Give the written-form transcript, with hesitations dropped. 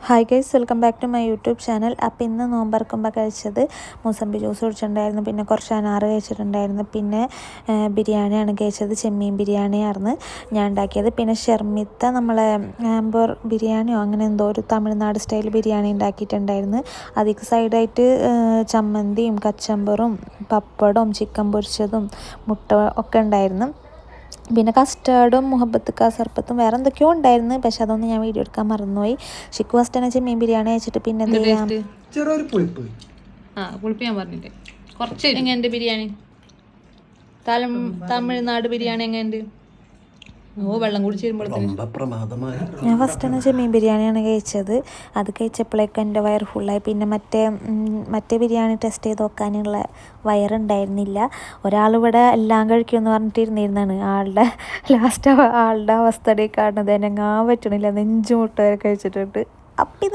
Hi guys, welcome back to my YouTube channel. അപ്പോൾ ഇന്ന് നോമ്പറക്കുമ്പോൾ കഴിച്ചത് മുസമ്പി ജ്യൂസ് കുടിച്ചിട്ടുണ്ടായിരുന്നു, പിന്നെ കുറച്ച് അനാറ് കഴിച്ചിട്ടുണ്ടായിരുന്നു, പിന്നെ ബിരിയാണിയാണ് കഴിച്ചത്. ചെമ്മീൻ ബിരിയാണിയായിരുന്നു ഞാൻ ഉണ്ടാക്കിയത്. പിന്നെ ഷെർമിത്ത നമ്മളെ ആംബർ ബിരിയാണിയോ അങ്ങനെ എന്തോ ഒരു തമിഴ്നാട് സ്റ്റൈൽ ബിരിയാണി ഉണ്ടാക്കിയിട്ടുണ്ടായിരുന്നു. അതിക്ക് സൈഡായിട്ട് ചമ്മന്തിയും കച്ചമ്പറും പപ്പടവും ചിക്കൻ പൊരിച്ചതും മുട്ട ഒക്കെ ഉണ്ടായിരുന്നു. പിന്നെ കസ്റ്റാർഡും മുഹബത്ത് കാ സർബത്തും വേറെ എന്തൊക്കെയോ ഉണ്ടായിരുന്നു, പക്ഷെ അതൊന്നും ഞാൻ വീഡിയോ എടുക്കാൻ മറന്നുപോയി. ഷിക്കു ഫസ്റ്റ് തന്നെ ചെമ്മീൻ ബിരിയാണി കഴിച്ചിട്ട് പിന്നെ പുളിപ്പ് ഞാൻ പറഞ്ഞില്ലേ കുറച്ച്. എങ്ങനെയുണ്ട് ബിരിയാണി? തമിഴ്നാട് ബിരിയാണി എങ്ങനെയുണ്ട്? വെള്ളം കുടിച്ച് ഞാൻ ഫസ്റ്റ് തന്നെ ചെമ്മീൻ ബിരിയാണിയാണ് കഴിച്ചത്. അത് കഴിച്ചപ്പോഴേക്കും എൻ്റെ വയറ് ഫുള്ളായി. പിന്നെ മറ്റേ ബിരിയാണി ടെസ്റ്റ് ചെയ്ത് നോക്കാനുള്ള വയറുണ്ടായിരുന്നില്ല. ഒരാളിവിടെ എല്ലാം കഴിക്കുമെന്ന് പറഞ്ഞിട്ടിരുന്നിരുന്നാണ്. ആളുടെ അവസ്ഥ കാണുന്നത് എന്നെങ്ങാൻ പറ്റണില്ല, നെഞ്ചുമുട്ട വരെ കഴിച്ചിട്ടുണ്ട്. അപ്പം